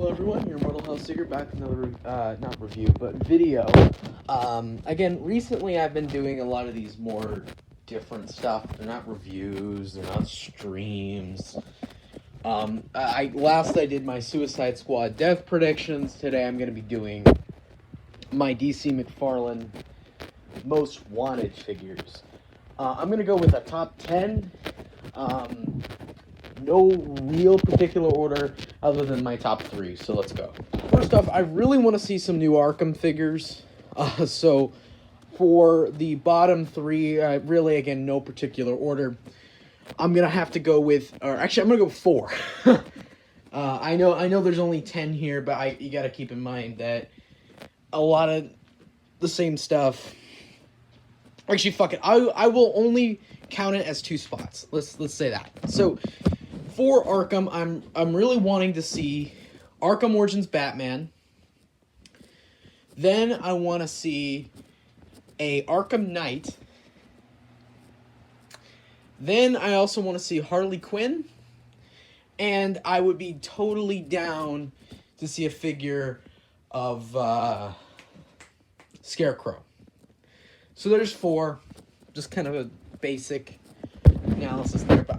Hello everyone, your Mortal Hell Seeker back with another, not review, but video. Again, recently I've been doing a lot of these more different stuff. They're not reviews, they're not streams. Last I did my Suicide Squad death predictions. Today I'm going to be doing my DC McFarlane most wanted figures. I'm going to go with a top 10. No real particular order other than my top 3, so let's go. First off, I really want to see some new Arkham figures. So for the bottom 3, really, again, no particular order. I'm going to have to go with, or actually, I'm going to go with 4. I know there's only 10 here, but you got to keep in mind that a lot of the same stuff. Actually, fuck it. I will only count it as 2 spots. Let's say that. So for Arkham, I'm really wanting to see Arkham Origins Batman. Then I want to see a Arkham Knight. Then I also want to see Harley Quinn. And I would be totally down to see a figure of Scarecrow. So there's 4. Just kind of a basic analysis there. But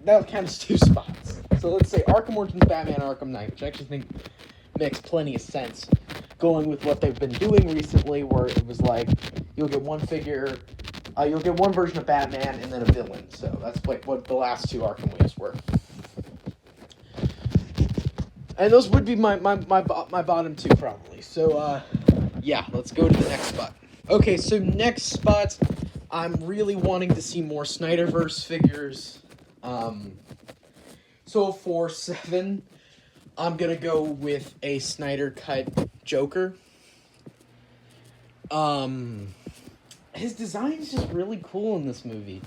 that counts 2 spots. So let's say Arkham Origins Batman, Arkham Knight, which I actually think makes plenty of sense. Going with what they've been doing recently, where it was like, you'll get one figure, you'll get one version of Batman and then a villain. So that's like what the last 2 Arkham waves were. And those would be my bottom 2 probably. So yeah, let's go to the next spot. Okay, so next spot, I'm really wanting to see more Snyderverse figures. So for 7, I'm gonna go with a Snyder cut Joker. His design is just really cool in this movie.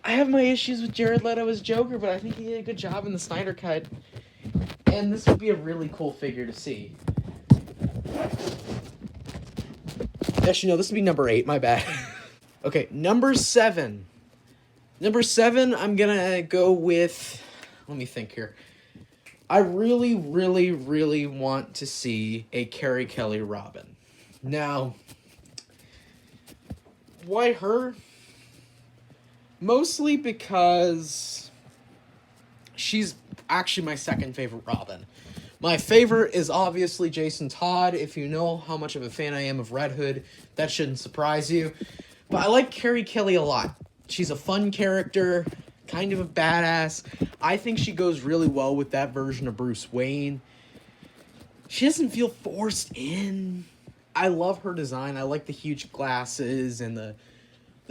I have my issues with Jared Leto as Joker, but I think he did a good job in the Snyder cut. And this would be a really cool figure to see. Actually, no, this would be number 8, my bad. Okay, number 7. Number 7, I'm gonna go with, let me think here. I really, really, really want to see a Carrie Kelly Robin. Now, why her? Mostly because she's actually my second favorite Robin. My favorite is obviously Jason Todd. If you know how much of a fan I am of Red Hood, that shouldn't surprise you. But I like Carrie Kelly a lot. She's a fun character, kind of a badass. I think she goes really well with that version of Bruce Wayne. She doesn't feel forced in. I love her design. I like the huge glasses and the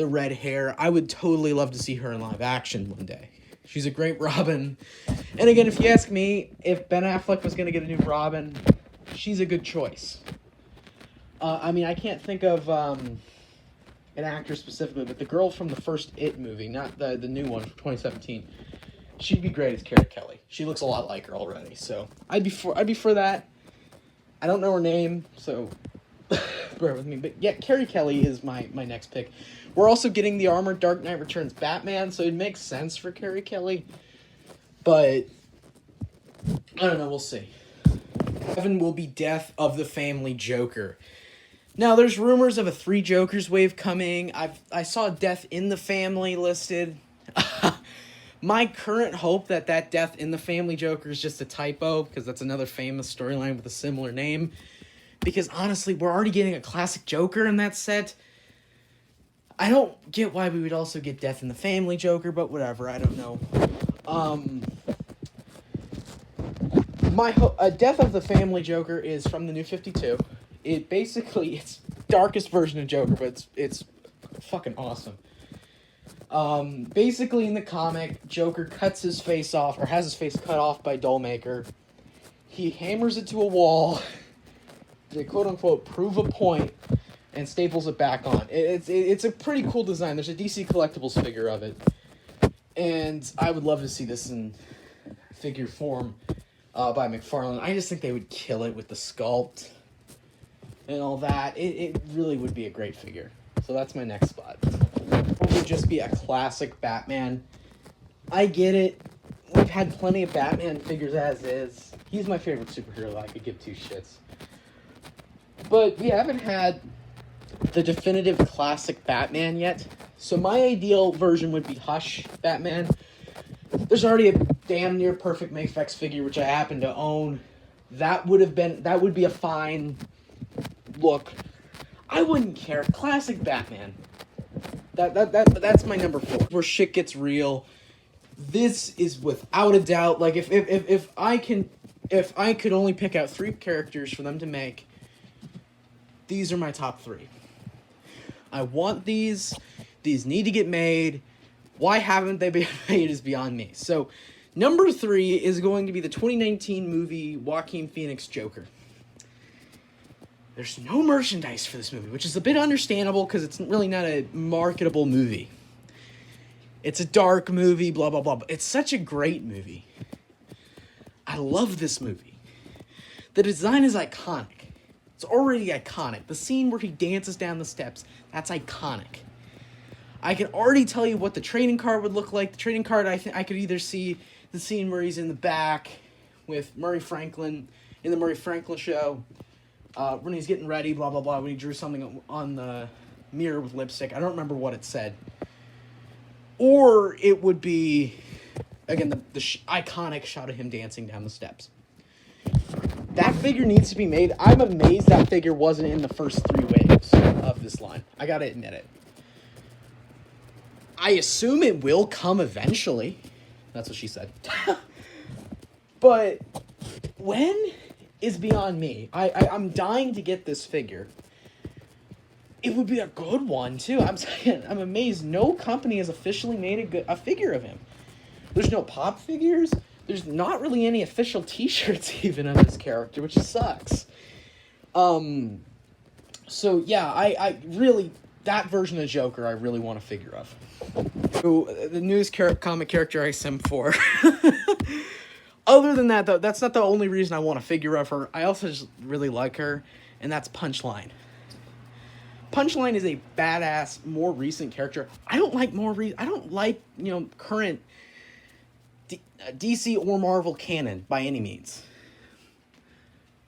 red hair. I would totally love to see her in live action one day. She's a great Robin. And again, if you ask me, if Ben Affleck was going to get a new Robin, she's a good choice. I mean, I can't think of an actor specifically, but the girl from the first It movie, not the new one from 2017, she'd be great as Carrie Kelly. She looks a lot like her already, so I'd be for that. I don't know her name, so bear with me. But yeah, Carrie Kelly is my next pick. We're also getting the Armored Dark Knight Returns Batman, so it makes sense for Carrie Kelly. But I don't know, we'll see. 7 will be Death of the Family Joker. Now, there's rumors of a 3 Jokers wave coming. I saw Death in the Family listed. My current hope that Death in the Family Joker is just a typo, because that's another famous storyline with a similar name. Because honestly, we're already getting a classic Joker in that set. I don't get why we would also get Death in the Family Joker, but whatever, I don't know. Death of the Family Joker is from the New 52. It's darkest version of Joker, but it's fucking awesome. Basically in the comic, Joker cuts his face off, or has his face cut off by Dollmaker. He hammers it to a wall to quote-unquote prove a point, and staples it back on. It's a pretty cool design. There's a DC Collectibles figure of it. And I would love to see this in figure form by McFarlane. I just think they would kill it with the sculpt and all that. It really would be a great figure. So that's my next spot. It would just be a classic Batman. I get it. We've had plenty of Batman figures as is. He's my favorite superhero that I could give two shits. But we haven't had the definitive classic Batman yet. So my ideal version would be Hush Batman. There's already a damn near perfect Mafex figure, which I happen to own. That would be a fine look. I wouldn't care. Classic Batman. That's my number 4. Where shit gets real. This is without a doubt, like, if I could only pick out 3 characters for them to make, these are my top 3. I want these. These need to get made. Why haven't they been made is beyond me. So, number 3 is going to be the 2019 movie Joaquin Phoenix Joker. There's no merchandise for this movie, which is a bit understandable because it's really not a marketable movie. It's a dark movie, blah, blah, blah. But it's such a great movie. I love this movie. The design is iconic. It's already iconic. The scene where he dances down the steps, that's iconic. I can already tell you what the trading card would look like. The trading card, I could either see the scene where he's in the back with Murray Franklin, in the Murray Franklin show, when he's getting ready, blah, blah, blah, when he drew something on the mirror with lipstick. I don't remember what it said. Or it would be, again, the iconic shot of him dancing down the steps. That figure needs to be made. I'm amazed that figure wasn't in the first 3 waves of this line. I gotta admit it. I assume it will come eventually. That's what she said. But when is beyond me. I'm dying to get this figure. It would be a good one, too. I'm amazed no company has officially made a figure of him. There's no pop figures. There's not really any official t-shirts even of this character, which sucks. So, yeah, I really... That version of Joker, I really want a figure of. So, the newest comic character I sim for. Other than that, though, that's not the only reason I want a figure of her. I also just really like her, and that's Punchline. Punchline is a badass, more recent character. I don't like current DC or Marvel canon by any means.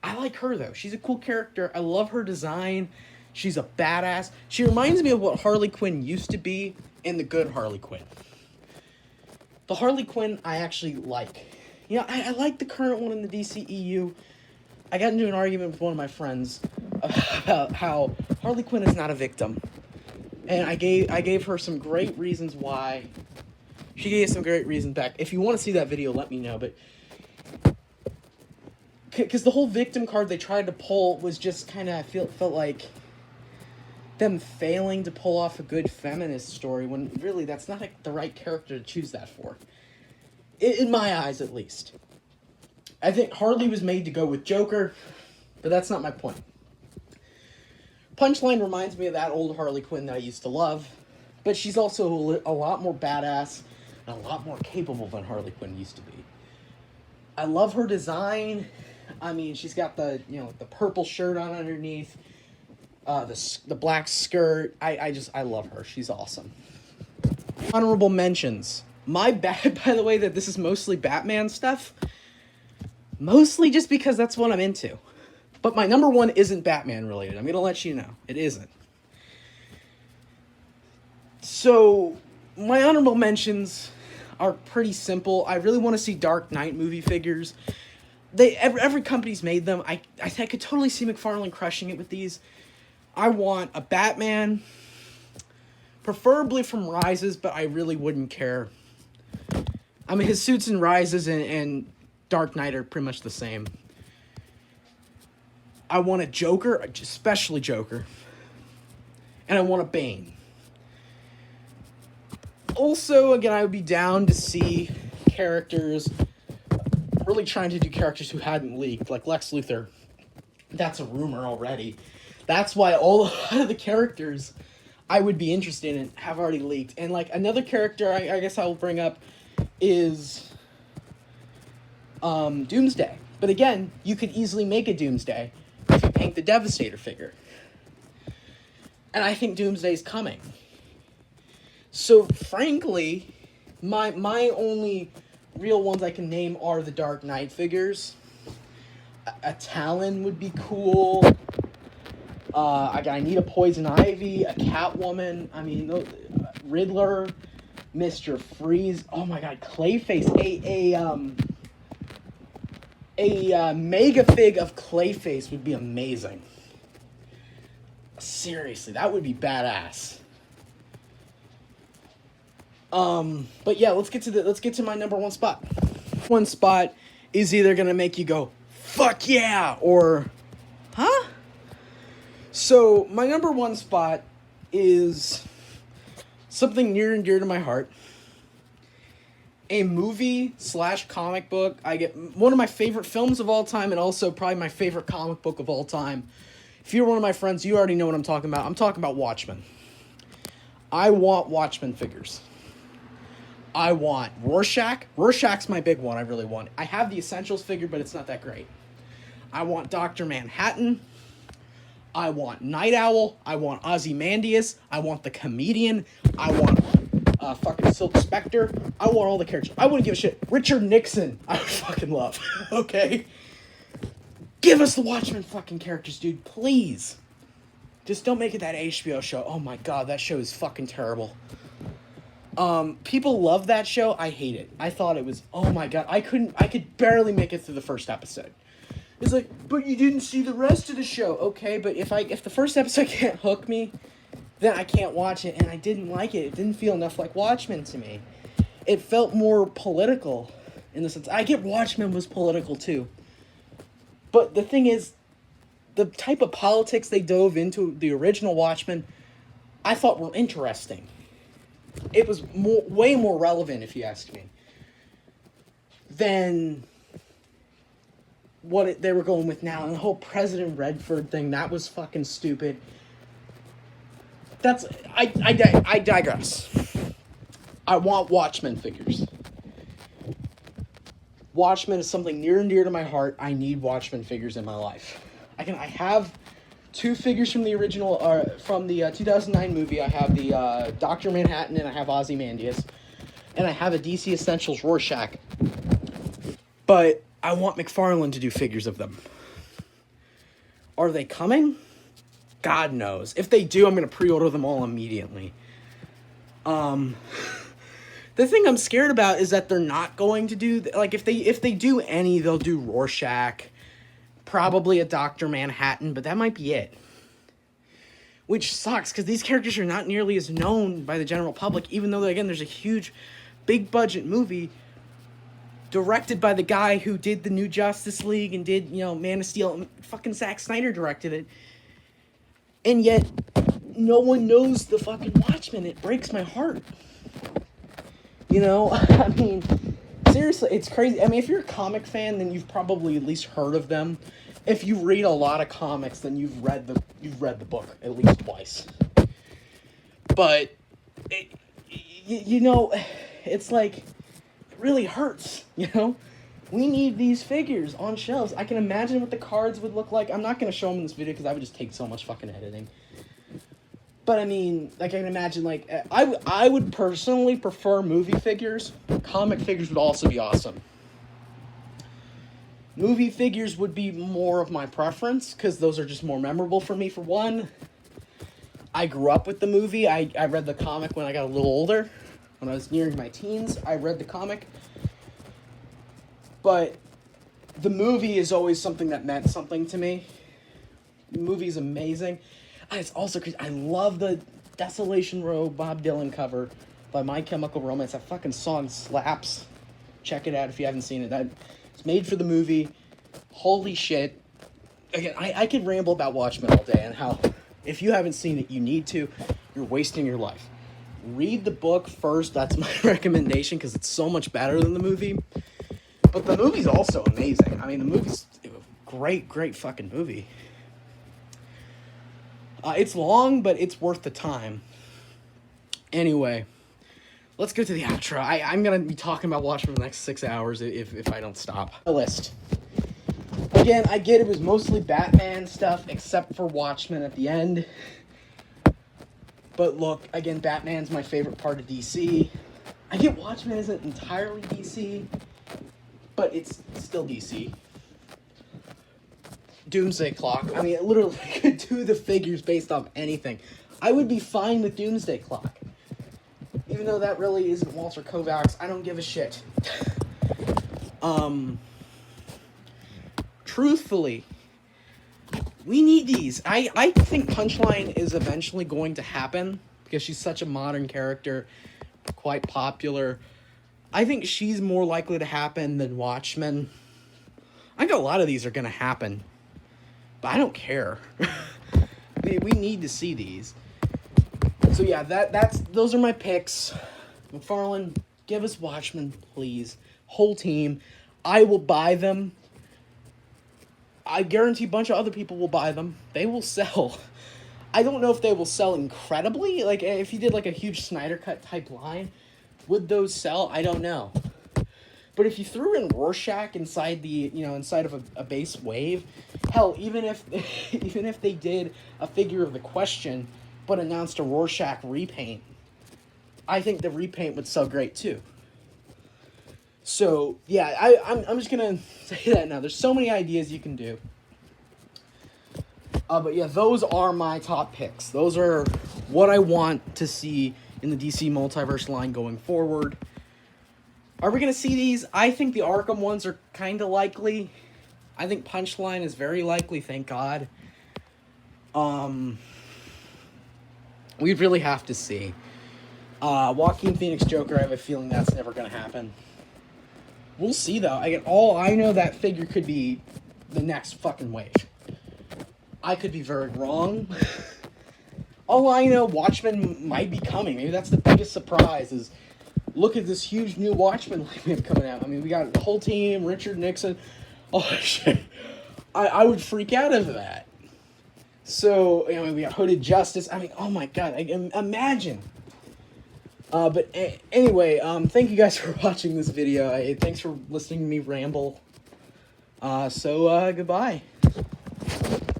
I like her, though. She's a cool character. I love her design. She's a badass. She reminds me of what Harley Quinn used to be in the good Harley Quinn. The Harley Quinn I actually like. You know, I like the current one in the DCEU. I got into an argument with one of my friends about how Harley Quinn is not a victim. And I gave her some great reasons why. She gave some great reasons back. If you want to see that video, let me know. But because the whole victim card they tried to pull was just kind of, felt like them failing to pull off a good feminist story when really that's not the right character to choose that for. In my eyes, at least. I think Harley was made to go with Joker, but that's not my point. Punchline reminds me of that old Harley Quinn that I used to love, but she's also a lot more badass and a lot more capable than Harley Quinn used to be. I love her design. I mean, she's got the purple shirt on underneath, the black skirt. I love her. She's awesome. Honorable mentions. My bad, by the way, that this is mostly Batman stuff. Mostly just because that's what I'm into. But my number 1 isn't Batman related. I'm going to let you know. It isn't. So, my honorable mentions are pretty simple. I really want to see Dark Knight movie figures. Every company's made them. I could totally see McFarlane crushing it with these. I want a Batman, preferably from Rises, but I really wouldn't care. I mean, his suits in Rises and Dark Knight are pretty much the same. I want a Joker, especially Joker. And I want a Bane. Also, again, I would be down to see characters, really trying to do characters who hadn't leaked, like Lex Luthor. That's a rumor already. That's why a lot of the characters I would be interested in have already leaked. And, like, another character I guess I will bring up is Doomsday. But again, you could easily make a Doomsday if you paint the Devastator figure. And I think Doomsday's coming. So, frankly, my only real ones I can name are the Dark Knight figures. a Talon would be cool. I need a Poison Ivy, a Catwoman. I mean, Riddler, Mr. Freeze. Oh my God, Clayface. A mega fig of Clayface would be amazing. Seriously, that would be badass. But yeah, let's get to my number one spot. One spot is either gonna make you go, fuck yeah, or, huh? So my number one spot is something near and dear to my heart. A movie / comic book. I get one of my favorite films of all time, and also probably my favorite comic book of all time. If you're one of my friends, you already know what I'm talking about. I'm talking about Watchmen. I want Watchmen figures. I want Rorschach. Rorschach's my big one I really want. I have the Essentials figure, but it's not that great. I want Dr. Manhattan. I want Night Owl. I want Ozymandias. I want the Comedian. I want fucking Silk Spectre. I want all the characters. I wouldn't give a shit. Richard Nixon. I would fucking love. Okay? Give us the Watchmen fucking characters, dude. Please. Just don't make it that HBO show. Oh my God, that show is fucking terrible. People love that show. I hate it. I thought it was, oh my God, I could barely make it through the first episode. It's like, but you didn't see the rest of the show. Okay, but if the first episode can't hook me, then I can't watch it, and I didn't like it. It didn't feel enough like Watchmen to me. It felt more political, in the sense, I get Watchmen was political too. But the thing is, the type of politics they dove into the original Watchmen, I thought were interesting. It was way more relevant, if you ask me, than what they were going with now. And the whole President Redford thing, that was fucking stupid. I digress. I want Watchmen figures. Watchmen is something near and dear to my heart. I need Watchmen figures in my life. I have 2 figures from the original, from the 2009 movie. I have the Dr. Manhattan, and I have Ozymandias. And I have a DC Essentials Rorschach. But I want McFarlane to do figures of them. Are they coming? God knows. If they do, I'm going to pre-order them all immediately. The thing I'm scared about is that they're not going to do, like, if they do any, they'll do Rorschach, probably a Dr. Manhattan, but that might be it. Which sucks, because these characters are not nearly as known by the general public, even though, again, there's a huge, big-budget movie directed by the guy who did the new Justice League and did, Man of Steel. Fucking Zack Snyder directed it. And yet, no one knows the fucking Watchmen. It breaks my heart. I mean, seriously, it's crazy. I mean, if you're a comic fan, then you've probably at least heard of them. If you read a lot of comics, then you've read the book at least twice. But it's like, it really hurts. We need these figures on shelves. I can imagine what the cards would look like. I'm not going to show them in this video because that would just take so much fucking editing. But I mean, like, I can imagine, like, I would personally prefer movie figures. Comic figures would also be awesome. Movie figures would be more of my preference because those are just more memorable for me, for one. I grew up with the movie. I read the comic when I got a little older. When I was nearing my teens, I read the comic. But the movie is always something that meant something to me. The movie's amazing. And it's also crazy. I love the Desolation Row Bob Dylan cover by My Chemical Romance. That fucking song slaps. Check it out if you haven't seen it. It's made for the movie. Holy shit. Again, I could ramble about Watchmen all day and how, if you haven't seen it, you need to. You're wasting your life. Read the book first. That's my recommendation because it's so much better than the movie. But the movie's also amazing. I mean, the movie's a great fucking movie. It's long, but it's worth the time. Anyway, let's go to the outro. I'm going to be talking about Watchmen for the next 6 hours if I don't stop. A list. Again, I get it was mostly Batman stuff, except for Watchmen at the end. But look, again, Batman's my favorite part of DC. I get Watchmen isn't entirely DC, but it's still DC. Doomsday Clock. I mean, it literally could do the figures based off anything. I would be fine with Doomsday Clock. Even though that really isn't Walter Kovacs, I don't give a shit. Truthfully, we need these. I think Punchline is eventually going to happen because she's such a modern character, quite popular. I think she's more likely to happen than Watchmen. I think a lot of these are going to happen, but I don't care. we need to see these. So yeah, those are my picks. McFarlane, give us Watchmen, please. Whole team. I will buy them. I guarantee a bunch of other people will buy them. They will sell. I don't know if they will sell incredibly. Like, if you did, like, a huge Snyder Cut type line, would those sell? I don't know. But if you threw in Rorschach inside inside of a base wave, hell, even if they did a figure of the Question, but announced a Rorschach repaint, I think the repaint would sell great too. So yeah, I'm just gonna say that now. There's so many ideas you can do. But yeah, those are my top picks. Those are what I want to see in the DC Multiverse line going forward. Are we going to see these? I think the Arkham ones are kind of likely. I think Punchline is very likely, thank God. We'd really have to see. Joaquin Phoenix Joker, I have a feeling that's never going to happen. We'll see, though. I know that figure could be the next fucking wave. I could be very wrong. All I know, Watchmen might be coming. Maybe that's the biggest surprise is, look at this huge new Watchmen line we have coming out. I mean, we got the whole team, Richard Nixon. Oh, shit. I would freak out of that. So, we got Hooded Justice. I mean, oh my God. Imagine. But anyway, thank you guys for watching this video. Thanks for listening to me ramble. So, goodbye.